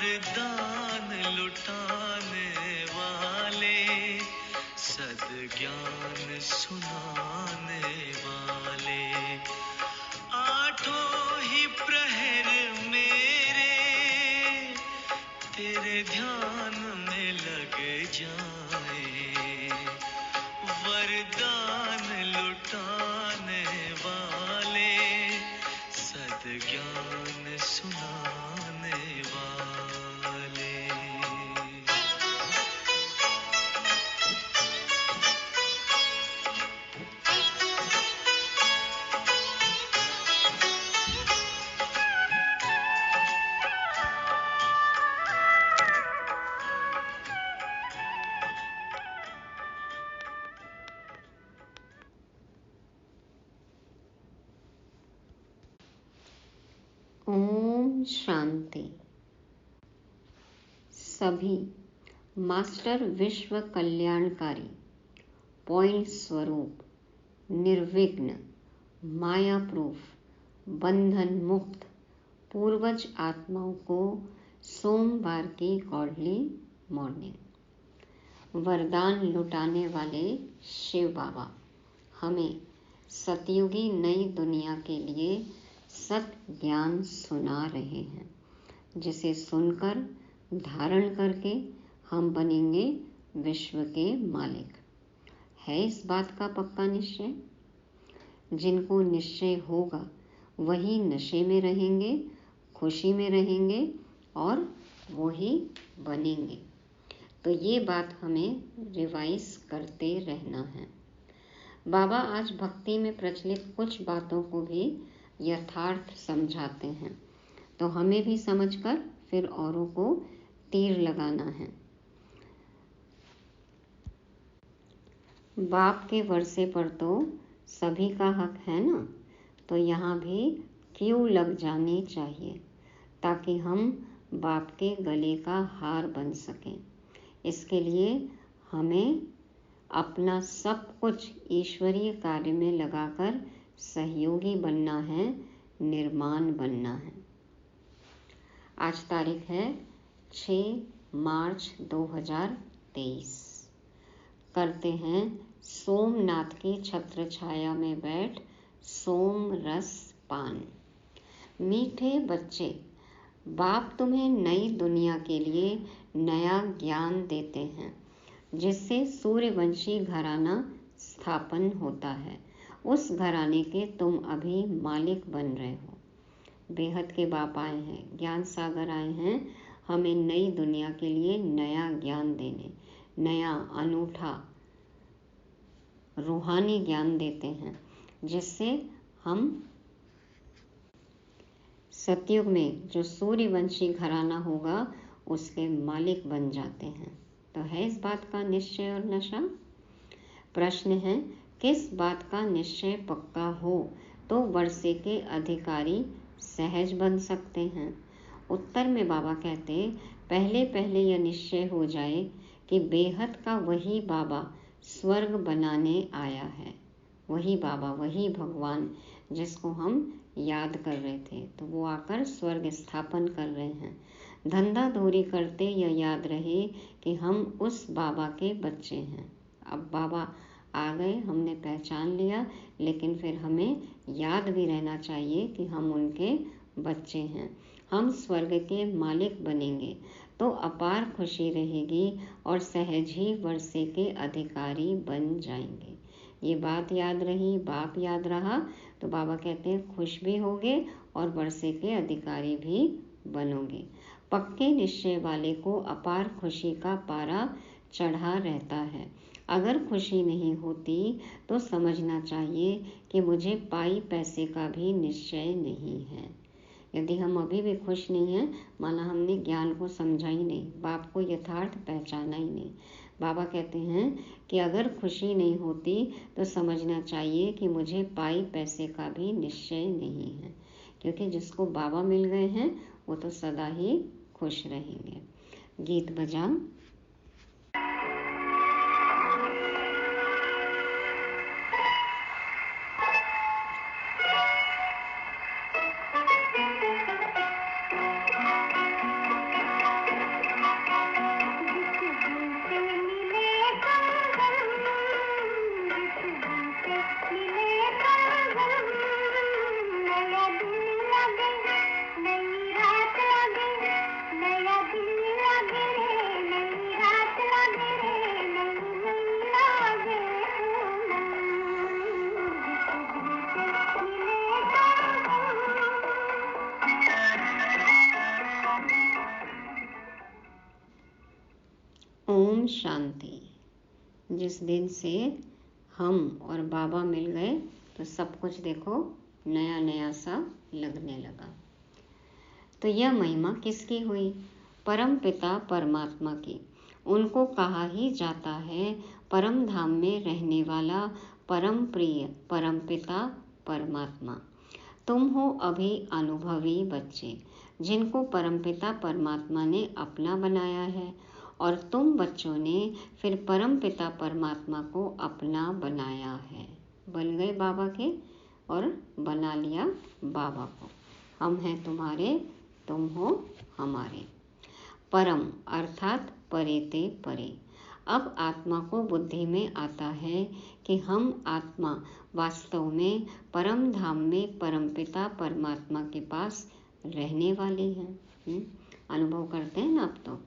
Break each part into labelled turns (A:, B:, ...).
A: वरदान लुटाने वाले, सद्ज्ञान सुनाने वाले, आठों ही प्रहर मेरे तेरे ध्यान में लग जाए। वरदान लुटाने वाले, सद्ज्ञान सुनाने वाले।
B: ओम शांति। सभी मास्टर विश्व कल्याणकारी पॉइंट स्वरूप, निर्विघ्न, माया प्रूफ, बंधन मुक्त पूर्वज आत्माओं को सोमवार की गॉडली मॉर्निंग। वरदान लुटाने वाले शिव बाबा हमें सतयुगी नई दुनिया के लिए सत्य ज्ञान सुना रहे हैं, जिसे सुनकर धारण करके हम बनेंगे विश्व के मालिक। है इस बात का पक्का निश्चय? जिनको निश्चय होगा वही नशे में रहेंगे, खुशी में रहेंगे और वही बनेंगे। तो ये बात हमें रिवाइज करते रहना है। बाबा आज भक्ति में प्रचलित कुछ बातों को भी यथार्थ समझाते हैं, तो हमें भी समझकर फिर औरों को तीर लगाना है। बाप के वर्षे पर तो सभी का हक है ना, तो यहाँ भी क्यू लग जानी चाहिए ताकि हम बाप के गले का हार बन सकें। इसके लिए हमें अपना सब कुछ ईश्वरीय कार्य में लगाकर सहयोगी बनना है, निर्माण बनना है। आज तारीख है 6 मार्च 2023। करते हैं सोमनाथ की छत्र छाया में बैठ सोम रस पान। मीठे बच्चे, बाप तुम्हें नई दुनिया के लिए नया ज्ञान देते हैं, जिससे सूर्यवंशी घराना स्थापन होता है। उस घराने के तुम अभी मालिक बन रहे हो। बेहद के बाप आए हैं, ज्ञान सागर आए हैं हमें नई दुनिया के लिए नया ज्ञान देने, नया अनूठा रूहानी ज्ञान देते हैं, जिससे हम सतयुग में जो सूर्यवंशी घराना होगा उसके मालिक बन जाते हैं। तो है इस बात का निश्चय और नशा? प्रश्न है, किस बात का निश्चय पक्का हो तो वर्षे के अधिकारी सहज बन सकते हैं? उत्तर में बाबा कहते, पहले पहले यह निश्चय हो जाए कि बेहद का वही बाबा स्वर्ग बनाने आया है। वही बाबा, वही भगवान जिसको हम याद कर रहे थे, तो वो आकर स्वर्ग स्थापन कर रहे हैं। धंधा धोरी करते यह याद रहे कि हम उस बाबा के बच्चे हैं। अब बाबा आ गए, हमने पहचान लिया, लेकिन फिर हमें याद भी रहना चाहिए कि हम उनके बच्चे हैं। हम स्वर्ग के मालिक बनेंगे तो अपार खुशी रहेगी और सहज ही वर्षे के अधिकारी बन जाएंगे। ये बात याद रही, बाप याद रहा, तो बाबा कहते हैं खुश भी होगे और वर्षे के अधिकारी भी बनोगे। पक्के निश्चय वाले को अपार खुशी का पारा चढ़ा रहता है। अगर खुशी नहीं होती तो समझना चाहिए कि मुझे पाई पैसे का भी निश्चय नहीं है। यदि हम अभी भी खुश नहीं हैं, माना हमने ज्ञान को समझा ही नहीं, बाप को यथार्थ पहचाना ही नहीं। बाबा कहते हैं कि अगर खुशी नहीं होती तो समझना चाहिए कि मुझे पाई पैसे का भी निश्चय नहीं है, क्योंकि जिसको बाबा मिल गए हैं वो तो सदा ही खुश रहेंगे। गीत बजा। शांति। जिस दिन से हम और बाबा मिल गए तो सब कुछ देखो नया नया सा लगने लगा। तो यह महिमा किसकी हुई? परम पिता परमात्मा की। उनको कहा ही जाता है परम धाम में रहने वाला परम प्रिय परम पिता परमात्मा। तुम हो अभी अनुभवी बच्चे जिनको परमपिता परमात्मा ने अपना बनाया है, और तुम बच्चों ने फिर परमपिता परमात्मा को अपना बनाया है। बन गए बाबा के और बना लिया बाबा को। हम हैं तुम्हारे, तुम हो हमारे। परम अर्थात परेते परे। अब आत्मा को बुद्धि में आता है कि हम आत्मा वास्तव में परम धाम में परमपिता परमात्मा के पास रहने वाले हैं। अनुभव करते हैं ना अब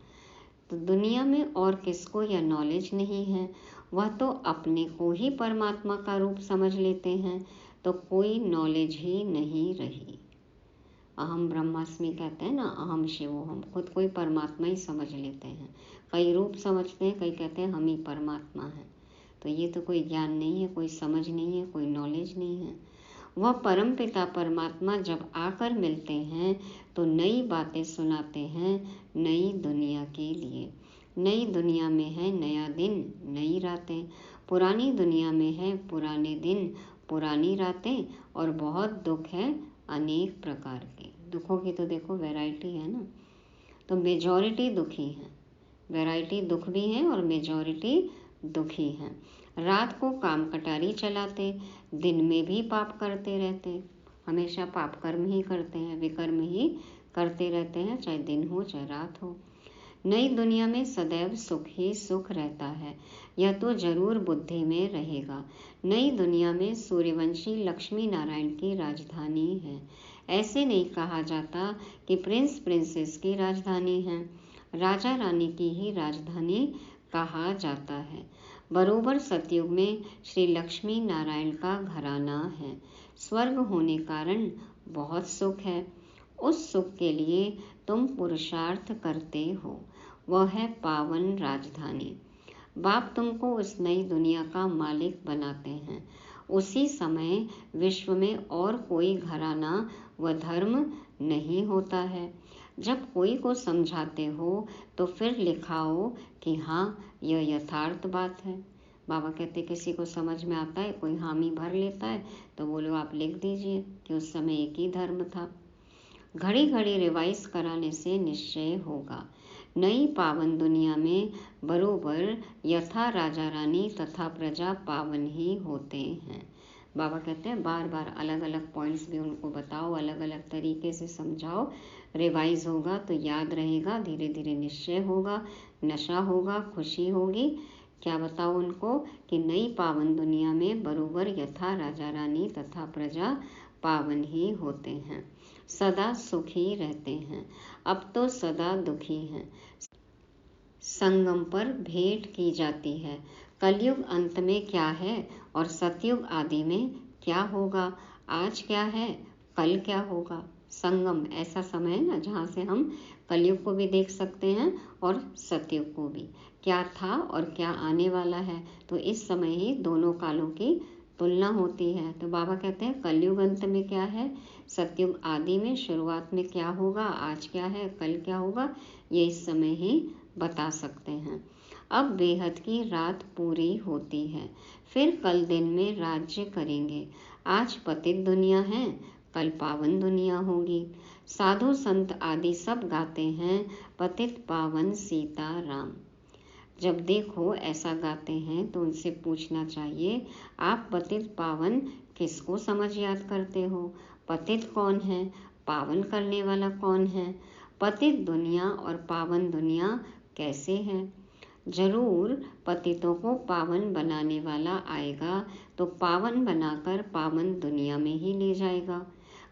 B: तो दुनिया में और किसको यह नॉलेज नहीं है। वह तो अपने को ही परमात्मा का रूप समझ लेते हैं, तो कोई नॉलेज ही नहीं रही। अहम ब्रह्मास्मि कहते हैं ना, अहम शिवोहम, खुद कोई परमात्मा ही समझ लेते हैं। कई रूप समझते हैं, कई कहते हैं हम ही परमात्मा हैं। तो ये तो कोई ज्ञान नहीं है, कोई समझ नहीं है, कोई नॉलेज नहीं है। वह परम पिता परमात्मा जब आकर मिलते हैं तो नई बातें सुनाते हैं नई दुनिया के लिए। नई दुनिया में है नया दिन, नई रातें। पुरानी दुनिया में है पुराने दिन, पुरानी रातें, और बहुत दुख है अनेक प्रकार के। दुखों की तो देखो वैरायटी है ना। तो मेजॉरिटी दुखी है, वैरायटी दुख भी है और मेजॉरिटी दुखी है। रात को काम कटारी चलाते, दिन में भी पाप करते रहते। हमेशा पाप कर्म ही करते हैं, विकर्म ही करते रहते हैं, चाहे दिन हो चाहे रात हो। नई दुनिया में सदैव सुख ही सुख रहता है, यह तो जरूर बुद्धि में रहेगा। नई दुनिया में सूर्यवंशी लक्ष्मी नारायण की राजधानी है। ऐसे नहीं कहा जाता कि प्रिंस प्रिंसेस की राजधानी है, राजा रानी की ही राजधानी कहा जाता है। बरोबर सतयुग में श्री लक्ष्मी नारायण का घराना है। स्वर्ग होने कारण बहुत सुख है। उस सुख के लिए तुम पुरुषार्थ करते हो, वह है पावन राजधानी। बाप तुमको इस नई दुनिया का मालिक बनाते हैं। उसी समय विश्व में और कोई घराना व धर्म नहीं होता है। जब कोई को समझाते हो तो फिर लिखाओ कि हाँ यह यथार्थ बात है। बाबा कहते किसी को समझ में आता है, कोई हामी भर लेता है तो बोलो आप लिख दीजिए कि उस समय एक ही धर्म था। घड़ी घड़ी रिवाइज कराने से निश्चय होगा। नई पावन दुनिया में बरोबर यथा राजा रानी तथा प्रजा पावन ही होते हैं। बाबा कहते हैं बार बार अलग अलग पॉइंट्स भी उनको बताओ, अलग अलग तरीके से समझाओ, रिवाइज होगा तो याद रहेगा, धीरे धीरे निश्चय होगा, नशा होगा, खुशी होगी। क्या बताओ उनको कि नई पावन दुनिया में बरोबर यथा राजा रानी तथा प्रजा पावन ही होते हैं, सदा सुखी रहते हैं। अब तो सदा दुखी हैं। संगम पर भेंट की जाती है। कलयुग अंत में क्या है और सतयुग आदि में क्या होगा, आज क्या है कल क्या होगा। संगम ऐसा समय है ना जहाँ से हम कलयुग को भी देख सकते हैं और सतयुग को भी, क्या था और क्या आने वाला है। तो इस समय ही दोनों कालों की तुलना होती है। तो बाबा कहते हैं कलयुग अंत में क्या है, सतयुग आदि में शुरुआत में क्या होगा, आज क्या है कल क्या होगा, ये इस समय ही बता सकते हैं। अब बेहद की रात पूरी होती है, फिर कल दिन में राज्य करेंगे। आज पतित दुनिया है, कल पावन दुनिया होगी। साधु संत आदि सब गाते हैं पतित पावन सीता राम। जब देखो ऐसा गाते हैं तो उनसे पूछना चाहिए आप पतित पावन किसको समझ याद करते हो। पतित कौन है, पावन करने वाला कौन है। पतित दुनिया और पावन दुनिया कैसे है। जरूर पतितों को पावन बनाने वाला आएगा तो पावन बनाकर पावन दुनिया में ही ले जाएगा।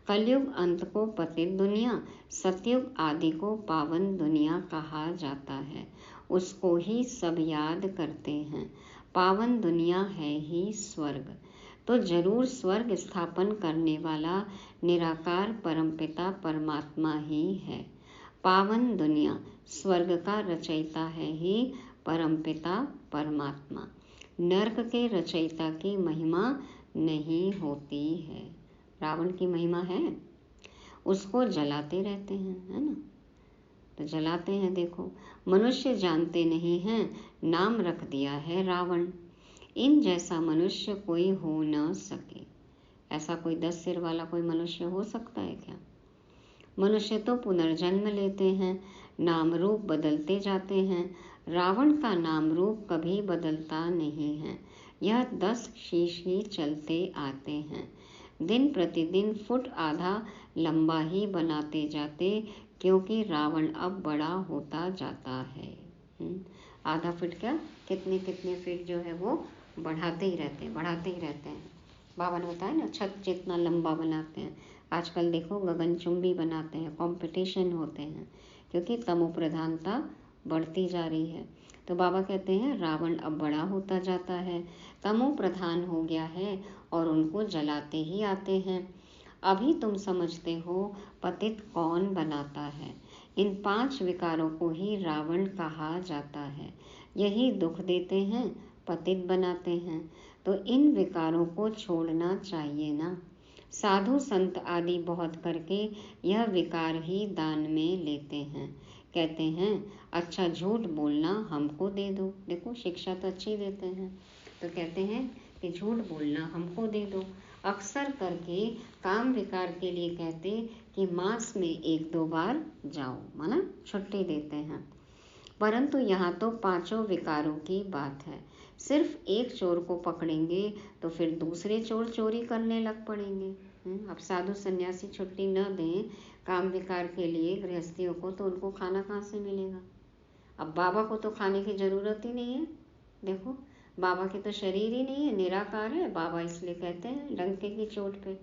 B: कलयुग अंत को पतित दुनिया, सतयुग आदि को पावन दुनिया कहा जाता है। उसको ही सब याद करते हैं। पावन दुनिया है ही स्वर्ग, तो जरूर स्वर्ग स्थापन करने वाला निराकार परमपिता परमात्मा ही है। पावन दुनिया स्वर्ग का रचयिता है ही परमपिता परमात्मा। नरक के रचयिता की महिमा नहीं होती है। रावण की महिमा है, उसको जलाते रहते हैं, है ना, तो जलाते हैं। देखो, मनुष्य जानते नहीं हैं, नाम रख दिया है रावण। इन जैसा मनुष्य कोई हो न सके। ऐसा कोई 10 सिर वाला कोई मनुष्य हो सकता है क्या? मनुष्य तो पुनर्जन्म लेते हैं, नाम रूप बदलते जाते हैं। रावण का नाम रूप कभी बदलता नहीं है। यह 10 शीश ही चलते आते हैं। दिन प्रतिदिन फुट आधा लंबा ही बनाते जाते, क्योंकि रावण अब बड़ा होता जाता है। आधा फीट क्या, कितने कितने फीट जो है वो बढ़ाते ही रहते हैं, बढ़ाते ही रहते हैं। बाबा ने बताया ना, छत जितना लंबा बनाते हैं। आजकल देखो गगनचुंबी बनाते हैं, कंपटीशन होते हैं, क्योंकि तमो प्रधानता बढ़ती जा रही है। तो बाबा कहते हैं रावण अब बड़ा होता जाता है, तमो प्रधान हो गया है और उनको जलाते ही आते हैं। अभी तुम समझते हो पतित कौन बनाता है। इन 5 विकारों को ही रावण कहा जाता है। यही दुख देते हैं, पतित बनाते हैं। तो इन विकारों को छोड़ना चाहिए ना। साधु संत आदि बहुत करके यह विकार ही दान में लेते हैं। कहते हैं अच्छा झूठ बोलना हमको दे दो। देखो शिक्षा तो अच्छी देते हैं, तो कहते हैं कि झूठ बोलना हमको दे दो। अक्सर करके काम विकार के लिए कहते कि मास में 1-2 बार जाओ, माना छुट्टी देते हैं। परंतु यहाँ तो 5 विकारों की बात है। सिर्फ एक चोर को पकड़ेंगे तो फिर दूसरे चोर चोरी करने लग पड़ेंगे। अब साधु सन्यासी छुट्टी न दें काम विकार के लिए गृहस्थियों को, तो उनको खाना कहाँ से मिलेगा। अब बाबा को तो खाने की जरूरत ही नहीं है। देखो बाबा के तो शरीर ही नहीं है, निराकार है। बाबा इसलिए कहते हैं डंके की चोट पे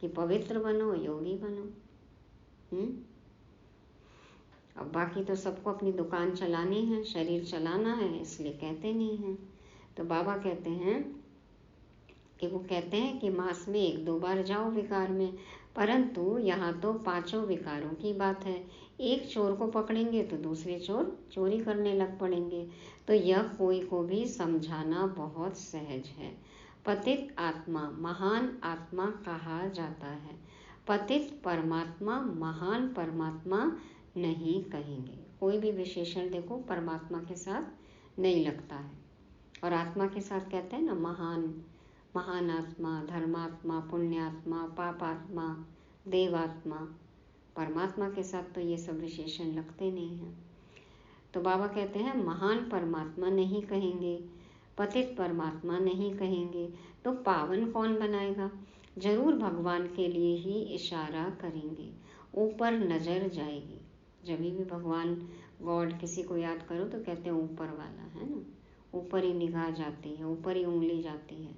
B: कि पवित्र बनो, योगी बनो। अब बाकी तो सबको अपनी दुकान चलानी है, शरीर चलाना है, इसलिए कहते नहीं हैं। तो बाबा कहते हैं कि वो कहते हैं कि मास में 1-2 बार जाओ विकार में, परंतु यहाँ तो 5 विकारों की बात है। एक चोर को पकड़ेंगे तो दूसरे चोर चोरी करने लग पड़ेंगे। तो यह कोई को भी समझाना बहुत सहज है। पतित आत्मा महान आत्मा कहा जाता है। पतित परमात्मा महान परमात्मा नहीं कहेंगे। कोई भी विशेषण देखो परमात्मा के साथ नहीं लगता है, और आत्मा के साथ कहते हैं ना महान, महान आत्मा, धर्मात्मा, पुण्यात्मा, पापात्मा, देवात्मा। परमात्मा के साथ तो ये सब विशेषण लगते नहीं हैं। तो बाबा कहते हैं महान परमात्मा नहीं कहेंगे, पतित परमात्मा नहीं कहेंगे, तो पावन कौन बनाएगा। जरूर भगवान के लिए ही इशारा करेंगे, ऊपर नजर जाएगी। जब भी भगवान गॉड किसी को याद करो तो कहते हैं ऊपर वाला, है ना, ऊपर ही निगाह जाती है, ऊपर ही उंगली जाती है।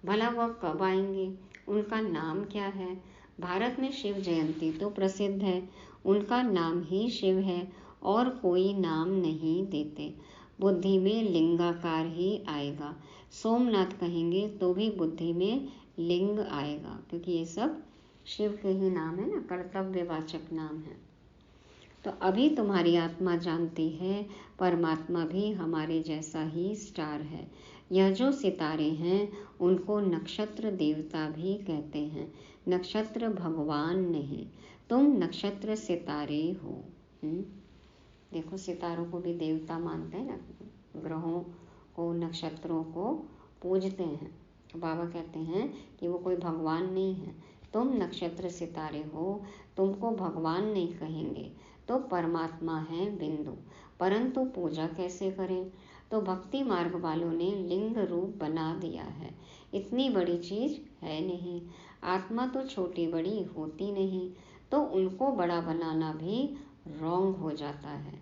B: भला वह कब आएंगे, उनका नाम क्या है। भारत में शिव जयंती तो प्रसिद्ध है, उनका नाम ही शिव है और कोई नाम नहीं देते। बुद्धि में लिंगाकार ही आएगा। सोमनाथ कहेंगे तो भी बुद्धि में लिंग आएगा, क्योंकि ये सब शिव के ही नाम है ना, कर्तव्यवाचक नाम है। तो अभी तुम्हारी आत्मा जानती है परमात्मा भी हमारे जैसा ही स्टार है। यह जो सितारे हैं उनको नक्षत्र देवता भी कहते हैं, नक्षत्र भगवान नहीं। तुम नक्षत्र सितारे हो। देखो सितारों को भी देवता मानते हैं ना, ग्रहों को नक्षत्रों को पूजते हैं। बाबा कहते हैं कि वो कोई भगवान नहीं है। तुम नक्षत्र सितारे हो, तुमको भगवान नहीं कहेंगे, तो परमात्मा है बिंदु। परंतु पूजा कैसे करें, तो भक्ति मार्ग वालों ने लिंग रूप बना दिया है। इतनी बड़ी चीज है नहीं, आत्मा तो छोटी बड़ी होती नहीं, तो उनको बड़ा बनाना भी रॉन्ग हो जाता है।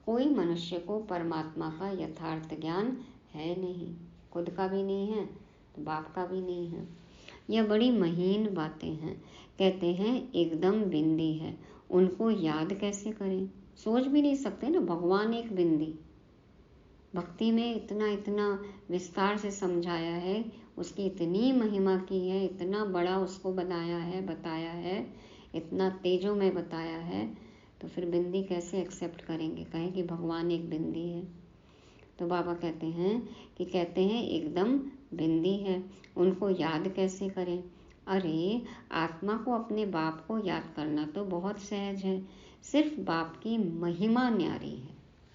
B: कोई मनुष्य को परमात्मा का यथार्थ ज्ञान है नहीं, खुद का भी नहीं है तो बाप का भी नहीं है। यह बड़ी महीन बातें हैं। कहते हैं एकदम बिंदी है, उनको याद कैसे करें। सोच भी नहीं सकते ना, भगवान एक बिंदी। भक्ति में इतना इतना विस्तार से समझाया है, उसकी इतनी महिमा की है, इतना बड़ा उसको बनाया है, बताया है, इतना तेजों में बताया है, तो फिर बिंदी कैसे एक्सेप्ट करेंगे, कहें कि भगवान एक बिंदी है। तो बाबा कहते हैं एकदम बिंदी है, उनको याद कैसे करें। अरे आत्मा को अपने बाप को याद करना तो बहुत सहज है, सिर्फ बाप की महिमा न्यारी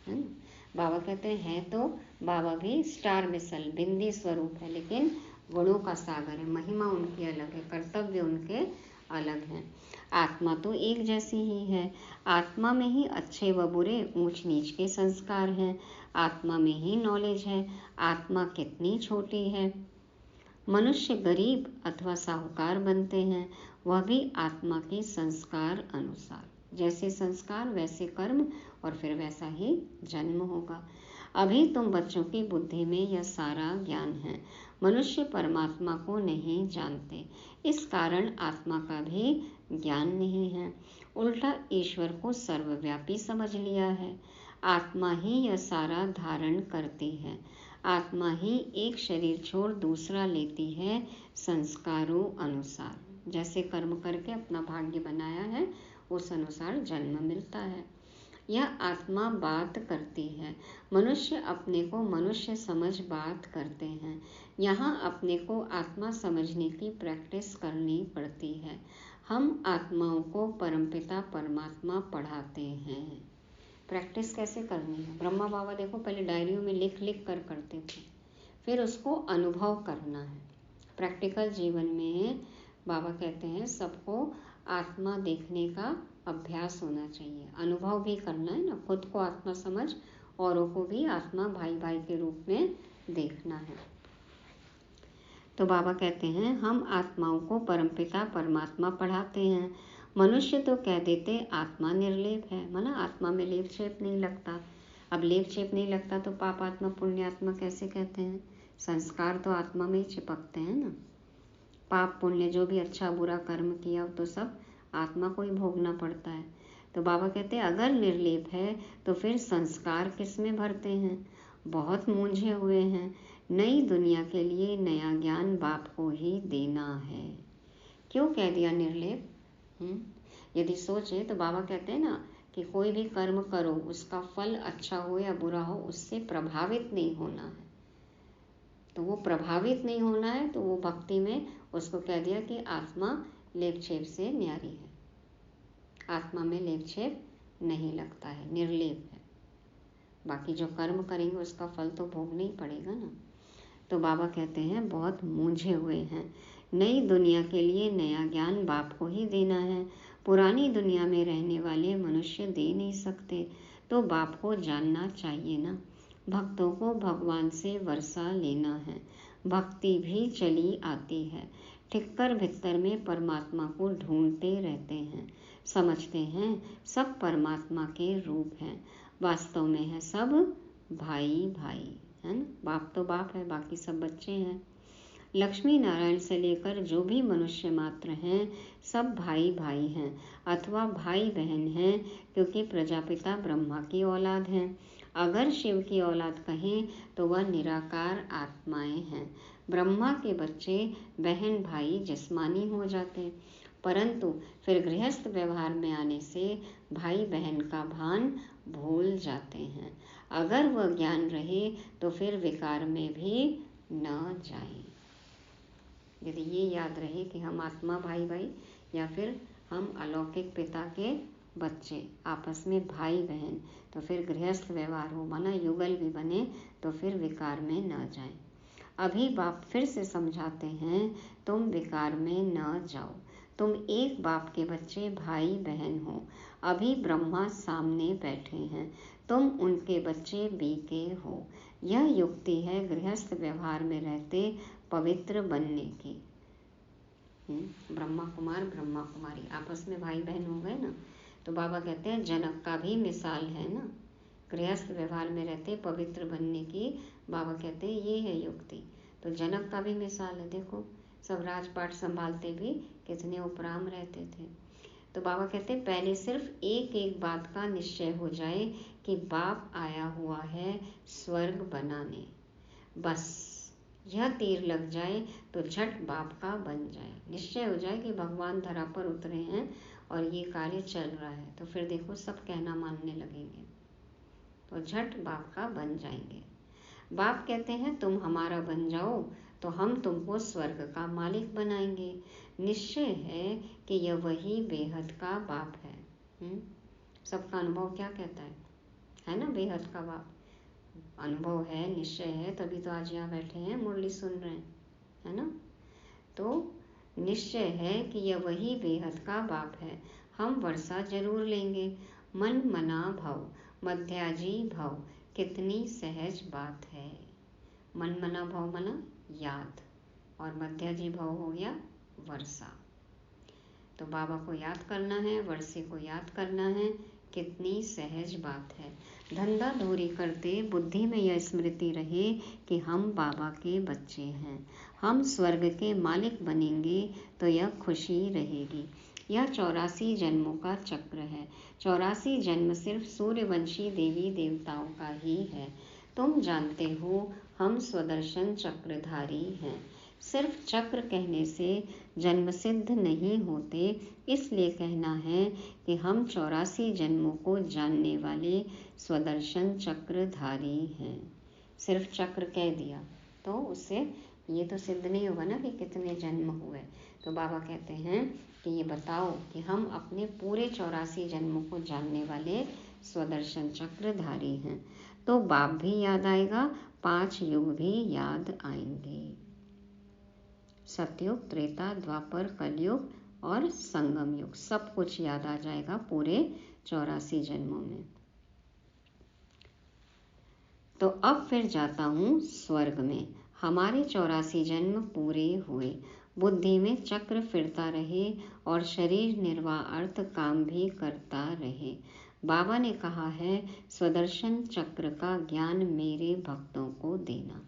B: है ना। बाबा कहते हैं तो बाबा भी स्टार मिसल बिंदी स्वरूप है, लेकिन गुणों का सागर है, महिमा उनकी अलग है, कर्तव्य उनके अलग हैं। आत्मा तो एक जैसी ही है, आत्मा में ही अच्छे व बुरे ऊंच नीच के संस्कार हैं, आत्मा में ही नॉलेज है। आत्मा कितनी छोटी है। मनुष्य गरीब अथवा साहूकार बनते हैं, वह भी आत्मा के संस्कार अनुसार, जैसे संस्कार वैसे कर्म और फिर वैसा ही जन्म होगा। अभी तुम बच्चों की बुद्धि में यह सारा ज्ञान है, मनुष्य परमात्मा को नहीं जानते, इस कारण आत्मा का भी ज्ञान नहीं है, उल्टा ईश्वर को सर्वव्यापी समझ लिया है। आत्मा ही यह सारा धारण करती है, आत्मा ही एक शरीर छोड़ दूसरा लेती है संस्कारों अनुसार, जैसे कर्म करके अपना भाग्य बनाया है उस अनुसार जन्म मिलता है। यह आत्मा बात करती है, मनुष्य अपने को मनुष्य समझ बात करते हैं। यहाँ अपने को आत्मा समझने की प्रैक्टिस करनी पड़ती है। हम आत्माओं को परमपिता परमात्मा पढ़ाते हैं। प्रैक्टिस कैसे करनी है? ब्रह्मा बाबा देखो पहले डायरियों में लिख लिख कर करते थे, फिर उसको अनुभव करना है। प्रैक्टिकल जीवन में बाबा कहते हैं सबको आत्मा देखने का अभ्यास होना चाहिए, अनुभव भी करना है ना, खुद को आत्मा समझ औरों को भी आत्मा भाई भाई के रूप में देखना है। तो बाबा कहते हैं हम आत्माओं को परमपिता परमात्मा पढ़ाते हैं। मनुष्य तो कह देते आत्मा निर्लेप है, माना आत्मा में लेप छेप नहीं लगता। अब लेप छेप नहीं लगता तो पाप आत्मा पुण्य आत्मा कैसे कहते हैं? संस्कार तो आत्मा में ही चिपकते हैं ना। पाप पुण्य जो भी अच्छा बुरा कर्म किया तो सब आत्मा को ही भोगना पड़ता है। तो बाबा कहते हैं अगर निर्लेप है तो फिर संस्कार किस में भरते हैं? बहुत मूंझे हुए हैं। नई दुनिया के लिए नया ज्ञान बाप को ही देना है। क्यों कह दिया निर्लेप? यदि सोचे तो बाबा कहते हैं ना कि कोई भी कर्म करो उसका फल अच्छा हो या बुरा हो उससे प्रभावित नहीं होना है। तो वो प्रभावित नहीं होना है तो वो भक्ति में उसको कह दिया कि आत्मा लेप छेप से न्यारी है, आत्मा में लेप छेप नहीं लगता है, निर्लेप है। बाकी जो कर्म करेंगे उसका फल तो भोगना ही पड़ेगा ना। तो बाबा कहते हैं बहुत मूंझे हुए हैं। नई दुनिया के लिए नया ज्ञान बाप को ही देना है। पुरानी दुनिया में रहने वाले मनुष्य दे नहीं सकते, तो बाप को जानना चाहिए ना। भक्तों को भगवान से वर्षा लेना है। भक्ति भी चली आती है, ठिक्कर भित्तर में परमात्मा को ढूंढते रहते हैं, समझते हैं सब परमात्मा के रूप हैं, वास्तव में है सब भाई भाई है ना। बाप तो बाप है, बाकी सब बच्चे हैं। लक्ष्मी नारायण से लेकर जो भी मनुष्य मात्र हैं सब भाई भाई हैं अथवा भाई बहन हैं, क्योंकि प्रजापिता ब्रह्मा की औलाद हैं। अगर शिव की औलाद कहें तो वह निराकार आत्माएं हैं। ब्रह्मा के बच्चे बहन भाई जिस्मानी हो जाते, परंतु फिर गृहस्थ व्यवहार में आने से भाई बहन का भान भूल जाते हैं। अगर वह ज्ञान रहे तो फिर विकार में भी न जाएं। यदि ये याद रहे कि हम आत्मा भाई भाई या फिर हम अलौकिक पिता के बच्चे आपस में भाई बहन, तो फिर गृहस्थ व्यवहार हो माना युगल भी बने तो फिर विकार में न जाएं। अभी बाप फिर से समझाते हैं तुम विकार में न जाओ, तुम एक बाप के बच्चे भाई बहन हो। अभी ब्रह्मा सामने बैठे हैं, तुम उनके बच्चे बीके हो। यह युक्ति है गृहस्थ व्यवहार में रहते पवित्र बनने की। ब्रह्मा कुमार ब्रह्मा कुमारी आपस में भाई बहन हो गए ना। तो बाबा कहते हैं जनक का भी मिसाल है ना, गृहस्थ व्यवहार में रहते पवित्र बनने की। बाबा कहते हैं ये है युक्ति। तो जनक का भी मिसाल है, देखो सब राजपाट संभालते भी कितने उपराम रहते थे। तो बाबा कहते हैं पहले सिर्फ एक एक बात का निश्चय हो जाए कि बाप आया हुआ है स्वर्ग बनाने, बस यह तीर लग जाए तो झट बाप का बन जाए। निश्चय हो जाए कि भगवान धरा पर उतरे हैं और ये कार्य चल रहा है, तो फिर देखो सब कहना मानने लगेंगे, तो झट बाप का बन जाएंगे। बाप कहते हैं तुम हमारा बन जाओ तो हम तुमको स्वर्ग का मालिक बनाएंगे। निश्चय है कि यह वही बेहद का बाप है। सबका अनुभव क्या कहता है ना, बेहद का बाप अनुभव है, निश्चय है, तभी तो आज यहाँ बैठे हैं, मुरली सुन रहे हैं, है ना। तो निश्चय है कि यह वही बेहद का बाप है, हम वर्षा जरूर लेंगे। मन मना भव मध्याजी भव, कितनी सहज बात है। मन मना भव मना याद, और मध्याजी भव हो गया वर्षा। तो बाबा को याद करना है, वर्षे को याद करना है, कितनी सहज बात है। धंधा धूरी करते बुद्धि में यह स्मृति रहे कि हम बाबा के बच्चे हैं, हम स्वर्ग के मालिक बनेंगे तो यह खुशी रहेगी। यह 84 जन्मों का चक्र है। 84 जन्म सिर्फ सूर्यवंशी देवी देवताओं का ही है। तुम जानते हो हम स्वदर्शन चक्रधारी हैं। सिर्फ चक्र कहने से जन्म सिद्ध नहीं होते, इसलिए कहना है कि हम 84 जन्मों को जानने वाले स्वदर्शन चक्रधारी हैं। सिर्फ चक्र कह दिया तो उससे ये तो सिद्ध नहीं होगा ना कि कितने जन्म हुए। तो बाबा कहते हैं कि ये बताओ कि हम अपने पूरे 84 जन्मों को जानने वाले स्वदर्शन चक्रधारी हैं। तो बाप भी याद आएगा, 5 युग भी याद आएंगे, सतयुग, त्रेता, द्वापर, कलयुग और संगम युग, सब कुछ याद आ जाएगा पूरे 84 जन्मों में। तो अब फिर जाता हूँ स्वर्ग में। हमारे 84 जन्म पूरे हुए, बुद्धि में चक्र फिरता रहे और शरीर निर्वाह अर्थ काम भी करता रहे। बाबा ने कहा है स्वदर्शन चक्र का ज्ञान मेरे भक्तों को देना।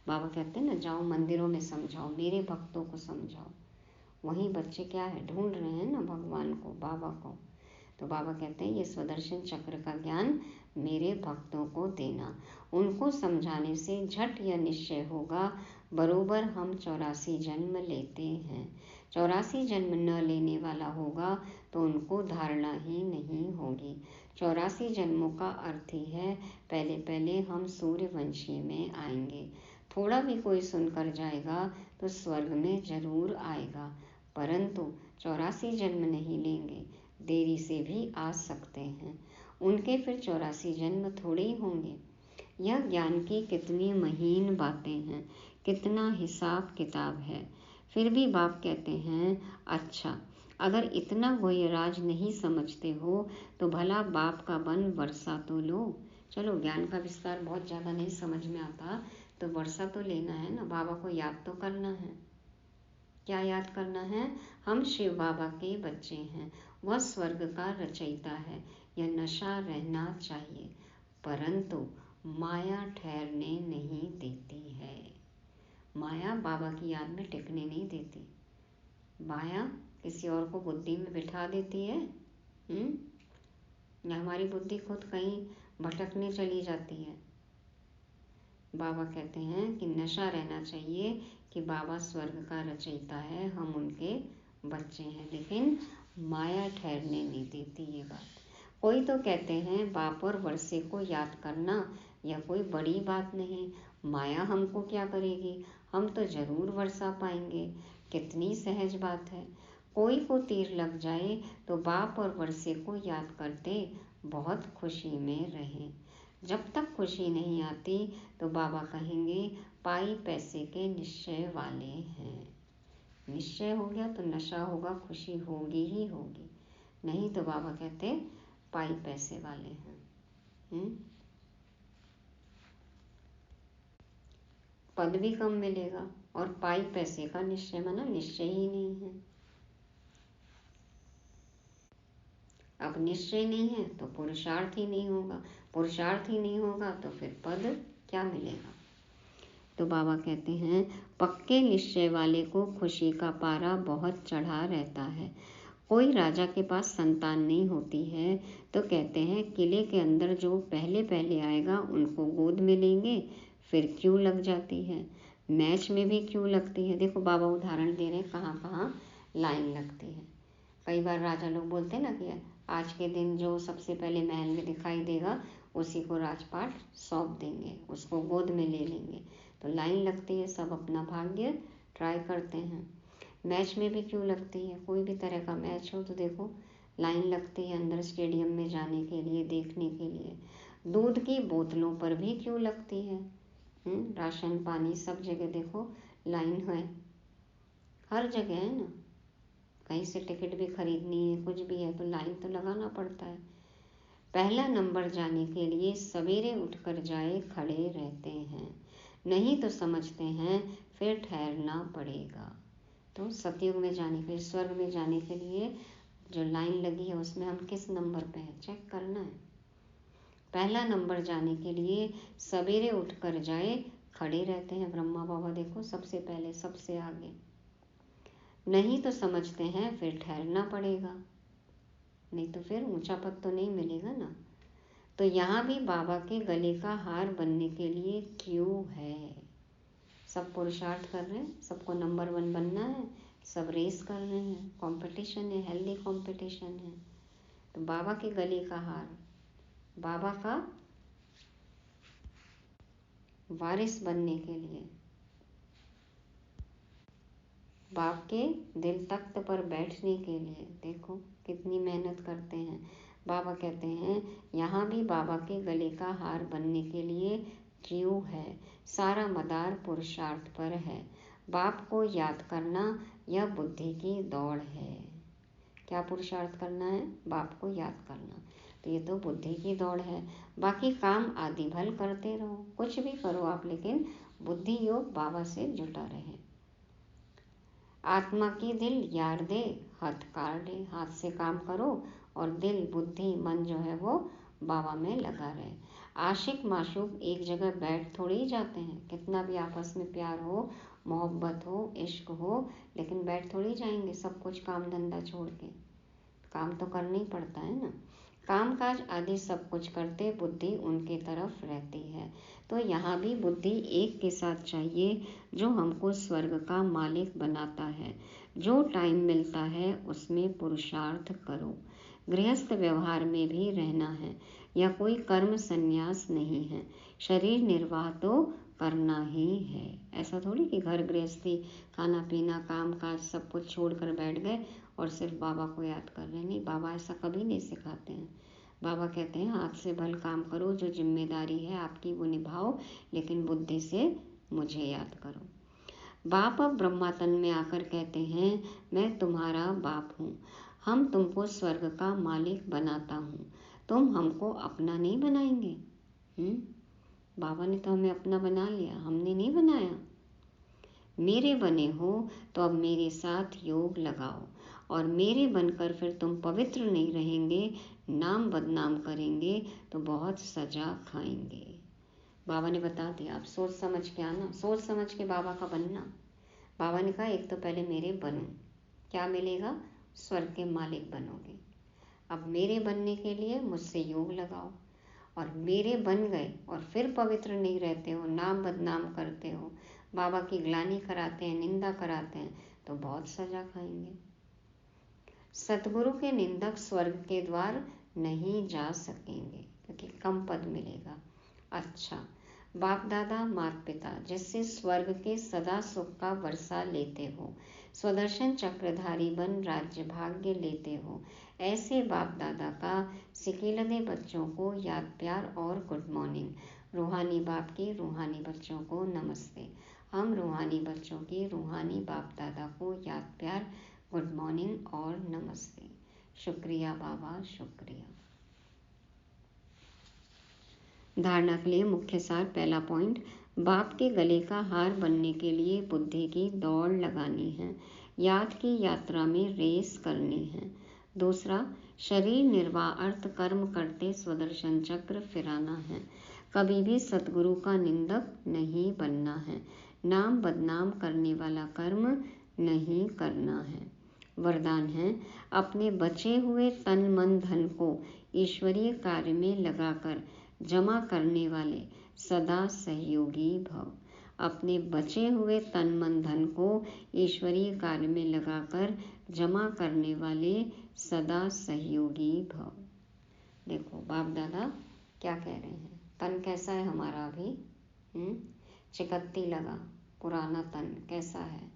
B: बाबा कहते हैं ना, जाओ मंदिरों में समझाओ, मेरे भक्तों को समझाओ। वहीं बच्चे क्या है, ढूंढ रहे हैं ना भगवान को, बाबा को। तो बाबा कहते हैं ये स्वदर्शन चक्र का ज्ञान मेरे भक्तों को देना। उनको समझाने से झट यह निश्चय होगा बरोबर हम 84 जन्म लेते हैं। 84 जन्म न लेने वाला होगा तो उनको धारणा ही नहीं होगी। 84 जन्मों का अर्थ ही है पहले पहले हम सूर्यवंशी में आएंगे। थोड़ा भी कोई सुनकर जाएगा तो स्वर्ग में जरूर आएगा, परंतु 84 जन्म नहीं लेंगे, देरी से भी आ सकते हैं। उनके फिर 84 जन्म थोड़े ही होंगे। यह ज्ञान की कितनी महीन बातें हैं, कितना हिसाब किताब है। फिर भी बाप कहते हैं अच्छा, अगर इतना गोयराज नहीं समझते हो तो भला बाप का बन वर्षा तो लो। चलो ज्ञान का विस्तार बहुत ज़्यादा नहीं समझ में आता तो वर्षा तो लेना है ना, बाबा को याद तो करना है। क्या याद करना है, हम शिव बाबा के बच्चे हैं, वह स्वर्ग का रचयिता है, यह नशा रहना चाहिए, परंतु माया ठहरने नहीं देती है। माया बाबा की याद में टिकने नहीं देती, माया किसी और को बुद्धि में बिठा देती है, या हमारी बुद्धि खुद कहीं भटकने चली जाती है। बाबा कहते हैं कि नशा रहना चाहिए कि बाबा स्वर्ग का रचयिता है, हम उनके बच्चे हैं, लेकिन माया ठहरने नहीं देती ये बात। कोई तो कहते हैं बाप और वर्षे को याद करना यह कोई बड़ी बात नहीं, माया हमको क्या करेगी, हम तो जरूर वर्षा पाएंगे, कितनी सहज बात है। कोई को तीर लग जाए तो बाप और वर्षे को याद करते बहुत खुशी में रहें। जब तक खुशी नहीं आती तो बाबा कहेंगे पाई पैसे के निश्चय वाले हैं। निश्चय हो गया तो नशा होगा, खुशी होगी ही होगी, नहीं तो बाबा कहते पाई पैसे वाले हैं। पद भी कम मिलेगा और पाई पैसे का निश्चय माना निश्चय ही नहीं है। अब निश्चय नहीं है तो पुरुषार्थ ही नहीं होगा, पुरुषार्थ ही नहीं होगा तो फिर पद क्या मिलेगा। तो बाबा कहते हैं पक्के निश्चय वाले को खुशी का पारा बहुत चढ़ा रहता है। कोई राजा के पास संतान नहीं होती है तो कहते हैं किले के अंदर जो पहले पहले आएगा उनको गोद में लेंगे, फिर क्यों लग जाती है, मैच में भी क्यों लगती है। देखो बाबा उदाहरण दे रहे हैं कहाँ कहाँ लाइन लगती है। कई बार राजा लोग बोलते हैं ना कि आज के दिन जो सबसे पहले महल में दिखाई देगा उसी को राजपाट सौंप देंगे, उसको गोद में ले लेंगे। तो लाइन लगती है, सब अपना भाग्य ट्राई करते हैं। मैच में भी क्यों लगती है, कोई भी तरह का मैच हो तो देखो लाइन लगती है अंदर स्टेडियम में जाने के लिए, देखने के लिए। दूध की बोतलों पर भी क्यों लगती है, राशन पानी सब जगह देखो लाइन है, हर जगह है ना। कहीं से टिकट भी खरीदनी है, कुछ भी है तो लाइन तो लगाना पड़ता है। पहला नंबर जाने के लिए सवेरे उठकर जाए खड़े रहते हैं, नहीं तो समझते हैं फिर ठहरना पड़ेगा। तो सतयुग में जाने के लिए, स्वर्ग में जाने के लिए जो लाइन लगी है उसमें हम किस नंबर पे हैं चेक करना है। पहला नंबर जाने के लिए सवेरे उठकर जाए खड़े रहते हैं, ब्रह्मा बाबा देखो सबसे पहले सबसे आगे। नहीं तो समझते हैं फिर ठहरना पड़ेगा, नहीं तो फिर ऊंचा पद तो नहीं मिलेगा ना। तो यहाँ भी बाबा के गले का हार बनने के लिए क्यों है, सब पुरुषार्थ कर रहे हैं, सबको नंबर 1 बनना है, सब रेस कर रहे हैं, कंपटीशन है, हेल्दी कंपटीशन है। तो बाबा के गले का हार, बाबा का वारिस बनने के लिए, बाप के दिल तख्त पर बैठने के लिए देखो कितनी मेहनत करते हैं। बाबा कहते हैं यहाँ भी बाबा के गले का हार बनने के लिए क्यों है, सारा मदार पुरुषार्थ पर है। बाप को याद करना यह बुद्धि की दौड़ है। क्या पुरुषार्थ करना है, बाप को याद करना, तो ये तो बुद्धि की दौड़ है। बाकी काम आदि भल करते रहो, कुछ भी करो आप, लेकिन बुद्धि योग बाबा से जुटा रहे। आत्मा की दिल यार दे हाथ काट दे, हाथ से काम करो और दिल बुद्धि मन जो है वो बाबा में लगा रहे। आशिक माशूक एक जगह बैठ थोड़ी ही जाते हैं, कितना भी आपस में प्यार हो, मोहब्बत हो, इश्क हो, लेकिन बैठ थोड़ी जाएंगे सब कुछ काम धंधा छोड़ के। काम तो करना ही पड़ता है ना। काम काज आदि सब कुछ करते बुद्धि उनके तरफ रहती है। तो यहाँ भी बुद्धि एक के साथ चाहिए जो हमको स्वर्ग का मालिक बनाता है। जो टाइम मिलता है उसमें पुरुषार्थ करो। गृहस्थ व्यवहार में भी रहना है, यह कोई कर्म संन्यास नहीं है, शरीर निर्वाह तो करना ही है। ऐसा थोड़ी कि घर गृहस्थी खाना पीना काम काज सब कुछ छोड़ कर बैठ गए और सिर्फ बाबा को याद कर रहे, नहीं, बाबा ऐसा कभी नहीं सिखाते हैं। बाबा कहते हैं हाथ से भल काम करो, जो जिम्मेदारी है आपकी वो निभाओ, लेकिन बुद्धि से मुझे याद करो। बाप अब ब्रह्मातन में आकर कहते हैं मैं तुम्हारा बाप हूँ, हम तुमको स्वर्ग का मालिक बनाता हूँ, तुम हमको अपना नहीं बनाएंगे। बाबा ने तो हमें अपना बना लिया, हमने नहीं बनाया। मेरे बने हो तो अब मेरे साथ योग लगाओ, और मेरे बनकर फिर तुम पवित्र नहीं रहेंगे, नाम बदनाम करेंगे तो बहुत सजा खाएंगे। बाबा ने बता दिया, आप सोच समझ के आना, सोच समझ के बाबा का बनना। बाबा ने कहा एक तो पहले मेरे बनो, क्या मिलेगा, स्वर्ग के मालिक बनोगे। अब मेरे बनने के लिए मुझसे योग लगाओ, और मेरे बन गए और फिर पवित्र नहीं रहते हो, नाम बदनाम करते हो, बाबा की ग्लानि कराते हैं, निंदा कराते हैं, तो बहुत सजा खाएंगे। सतगुरु के निंदक स्वर्ग के द्वार नहीं जा सकेंगे क्योंकि कम पद मिलेगा। अच्छा, बाप दादा माता पिता जिससे स्वर्ग के सदा सुख का वर्षा लेते हो, स्वदर्शन चक्रधारी बन राज्य भाग्य लेते हो, ऐसे बाप दादा का सिकीलदे बच्चों को याद प्यार और गुड मॉर्निंग। रूहानी बाप की रूहानी बच्चों को नमस्ते। हम रूहानी बच्चों की रूहानी बाप दादा को याद प्यार गुड मॉर्निंग और नमस्ते। शुक्रिया बाबा, शुक्रिया। धारणा के लिए मुख्य सार। पहला पॉइंट, बाप के गले का हार बनने के लिए बुद्धि की दौड़ लगानी है, याद की यात्रा में रेस करनी है। दूसरा, शरीर निर्वाह अर्थ कर्म करते स्वदर्शन चक्र फिराना है, कभी भी सतगुरु का निंदक नहीं बनना है, नाम बदनाम करने वाला कर्म नहीं करना है। वरदान है, अपने बचे हुए तन मन धन को ईश्वरीय कार्य में लगाकर जमा करने वाले सदा सहयोगी भव। अपने बचे हुए तन मन धन को ईश्वरीय कार्य में लगाकर जमा करने वाले सदा सहयोगी भव। देखो बाप दादा क्या कह रहे हैं? तन कैसा है हमारा अभी? चिकत्ती लगा, पुराना तन कैसा है?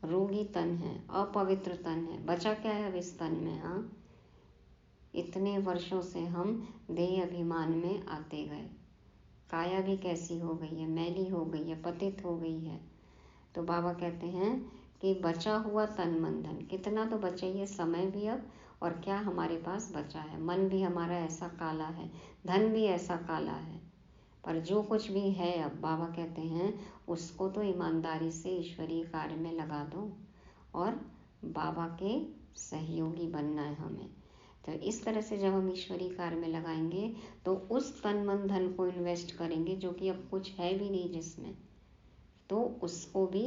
B: रोगी तन है, अपवित्र तन है। बचा क्या है अब इस तन में? हाँ, इतने वर्षों से हम देह अभिमान में आते गए, काया भी कैसी हो गई है, मैली हो गई है, पतित हो गई है। तो बाबा कहते हैं कि बचा हुआ तन मन धन, कितना तो बचा ही है, समय भी अब, और क्या हमारे पास बचा है? मन भी हमारा ऐसा काला है, धन भी ऐसा काला है, पर जो कुछ भी है अब बाबा कहते हैं उसको तो ईमानदारी से ईश्वरीय कार्य में लगा दो, और बाबा के सहयोगी बनना है हमें। तो इस तरह से जब हम ईश्वरीय कार्य में लगाएंगे तो उस तन मन धन को इन्वेस्ट करेंगे जो कि अब कुछ है भी नहीं जिसमें, तो उसको भी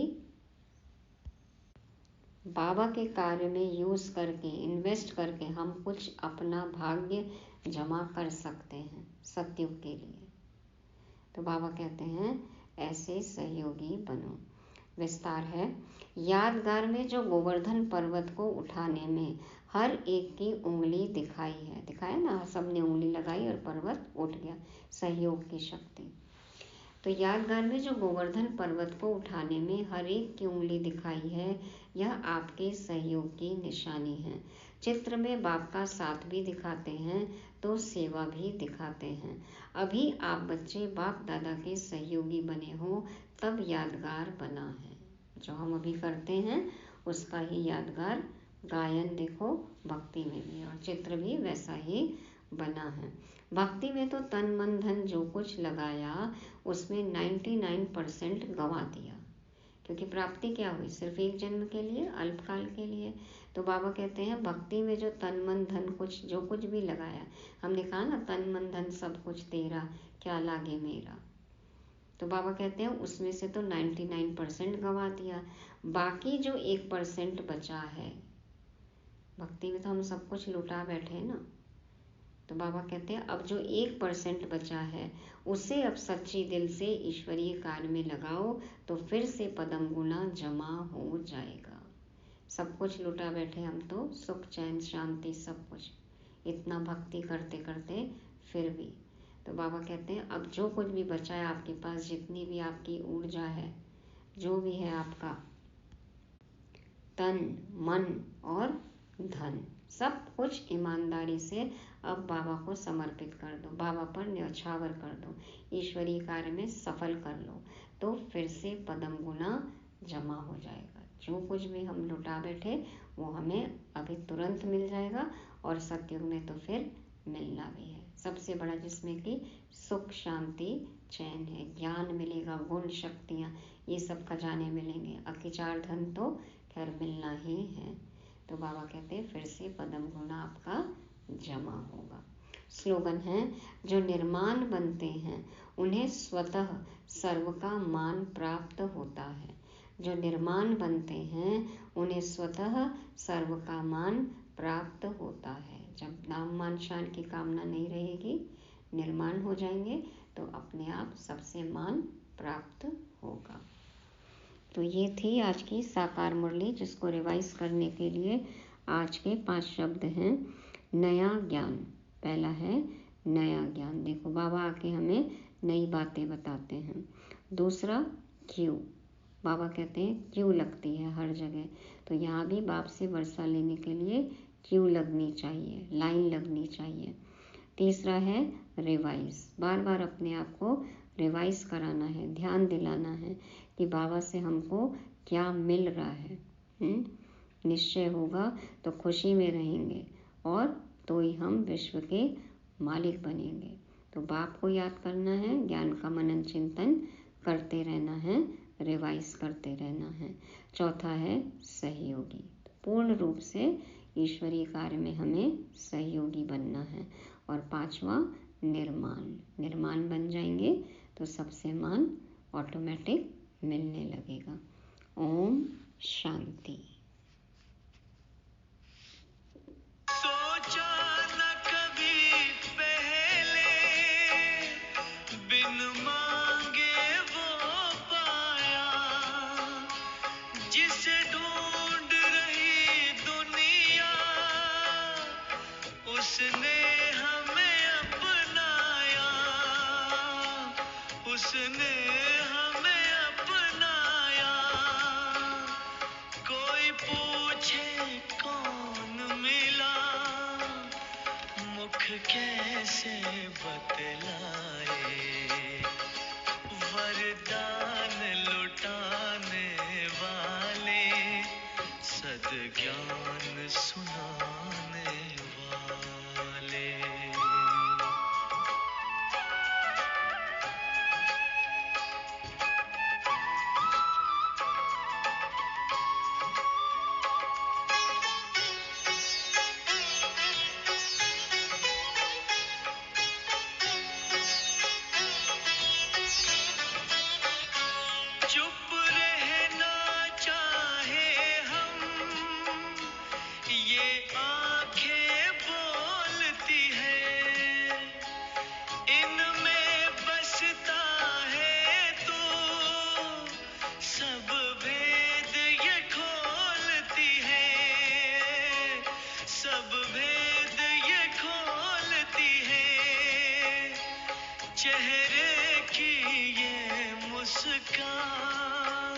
B: बाबा के कार्य में यूज़ करके, इन्वेस्ट करके हम कुछ अपना भाग्य जमा कर सकते हैं सतयुग के लिए। तो बाबा कहते हैं ऐसे सहयोगी बनो। विस्तार है, यादगार में जो गोवर्धन पर्वत को उठाने में हर एक की उंगली दिखाई है, दिखाया ना, सबने उंगली लगाई और पर्वत उठ गया, सहयोग की शक्ति। तो यादगार में जो गोवर्धन पर्वत को उठाने में हर एक की उंगली दिखाई है, यह आपके सहयोग की निशानी है। चित्र में बाप का साथ भी दिखाते हैं तो सेवा भी दिखाते हैं। अभी आप बच्चे बाप दादा के सहयोगी बने हो तब यादगार बना है। जो हम अभी करते हैं उसका ही यादगार गायन देखो भक्ति में भी, और चित्र भी वैसा ही बना है। भक्ति में तो तन मन धन जो कुछ लगाया उसमें 99% गंवा दिया, क्योंकि प्राप्ति क्या हुई? सिर्फ एक जन्म के लिए, अल्पकाल के लिए। तो बाबा कहते हैं भक्ति में जो तन मन धन कुछ जो कुछ भी लगाया, हमने कहा ना तन मन धन सब कुछ तेरा, क्या लागे मेरा। तो बाबा कहते हैं उसमें से तो 99% गंवा दिया, बाकी जो 1% बचा है, भक्ति में तो हम सब कुछ लुटा बैठे ना। तो बाबा कहते हैं अब जो 1% बचा है उसे अब सच्ची दिल से ईश्वरीय कार्य में लगाओ तो फिर से पदम गुना जमा हो जाएगा। सब कुछ लुटा बैठे हम तो, सुख चैन शांति सब कुछ, इतना भक्ति करते करते फिर भी। तो बाबा कहते हैं अब जो कुछ भी बचा है आपके पास, जितनी भी आपकी ऊर्जा है, जो भी है आपका तन मन और धन, सब कुछ ईमानदारी से अब बाबा को समर्पित कर दो, बाबा पर न्यौछावर कर दो, ईश्वरीय कार्य में सफल कर लो, तो फिर से पदम गुना जमा हो जाएगा। जो कुछ भी हम लुटा बैठे वो हमें अभी तुरंत मिल जाएगा, और सतयुग में तो फिर मिलना भी है। सबसे बड़ा जिसमें कि सुख शांति चैन है, ज्ञान मिलेगा, गुण शक्तियाँ, ये सब खजाने मिलेंगे। अकिचार धन तो खैर मिलना ही है। तो बाबा कहते हैं फिर से पदम गुना आपका जमा होगा। स्लोगन है, जो निर्माण बनते हैं उन्हें स्वतः सर्व का मान प्राप्त होता है। जो निर्माण बनते हैं उन्हें स्वतः सर्व का मान प्राप्त होता है। जब नाम मान शान की कामना नहीं रहेगी, निर्माण हो जाएंगे तो अपने आप सबसे मान प्राप्त होगा। तो ये थी आज की साकार मुरली, जिसको रिवाइज करने के लिए आज के 5 शब्द हैं। नया ज्ञान, पहला है नया ज्ञान, देखो बाबा आके हमें नई बातें बताते हैं। दूसरा क्यों, बाबा कहते हैं क्यों लगती है हर जगह, तो यहाँ भी बाप से वर्षा लेने के लिए क्यों लगनी चाहिए, लाइन लगनी चाहिए। तीसरा है रिवाइज, बार बार अपने आप को रिवाइज कराना है, ध्यान दिलाना है कि बाबा से हमको क्या मिल रहा है। निश्चय होगा तो खुशी में रहेंगे, और तो ही हम विश्व के मालिक बनेंगे। तो बाप को याद करना है, ज्ञान का मनन चिंतन करते रहना है, रिवाइज करते रहना है। चौथा है सहयोगी, पूर्ण रूप से ईश्वरीय कार्य में हमें सहयोगी बनना है। और 5वां निर्माण, निर्माण बन जाएंगे तो सबसे मान ऑटोमेटिक मिलने लगेगा। ओम शांति।
A: सोचा न कभी पहले, बिन मांगे वो पाया, जिसे ढूंढ रही दुनिया उसने हमें अपनाया, उसने हमें अपनाया। कोई पूछे कौन मिला, मुख कैसे बतलाए। वरदान लुटाने वाले, सद्ज्ञान सुनाने वाले। चुप रहना चाहे हम, ये आंखें बोलती है। इनमें बसता है तू, सब भेद ये खोलती है, सब भेद ये खोलती है। चेहरे की ये मुस्कान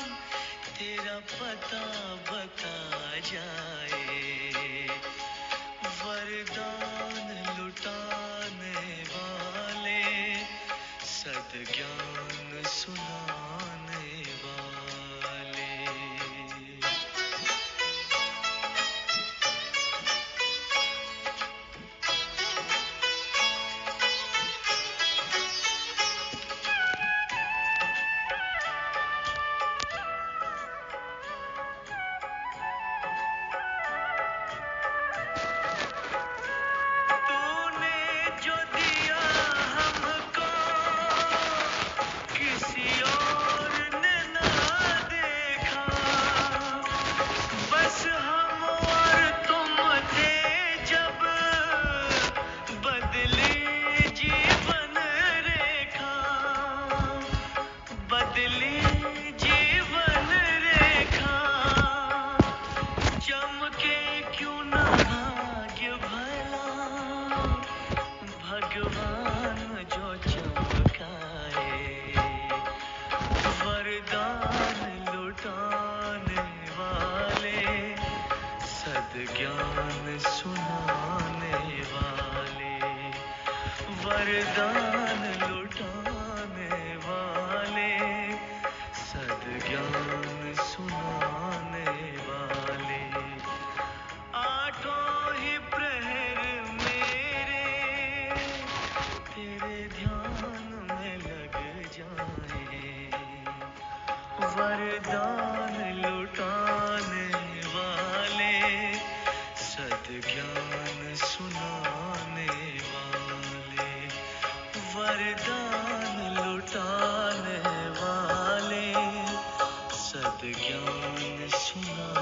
A: तेरा पता बता जाए। वरदान लुटाने वाले, सद्ज्ञान सुनाने वाले। तूने जो दिया हमको, किसी और ने ना देखा। बस हम और तुम थे जब, बदली जीवन रेखा, बदली जीवन रेखा। चमके क्यों न भाग्य भला, भगवान जो चमकाए। वरदान लुटाने वाले, सद्ज्ञान सुनाने वाले। वरदान लुटाने वाले, सद्ज्ञान सुनाने वाले। आठों ही प्रहर मेरे तेरे ध्यान में लग जाए। वरदान लुटाने वाले, सद्ज्ञान सुनाने वाले। वरदान लुटाने वाले, सद्ज्ञान सुनाने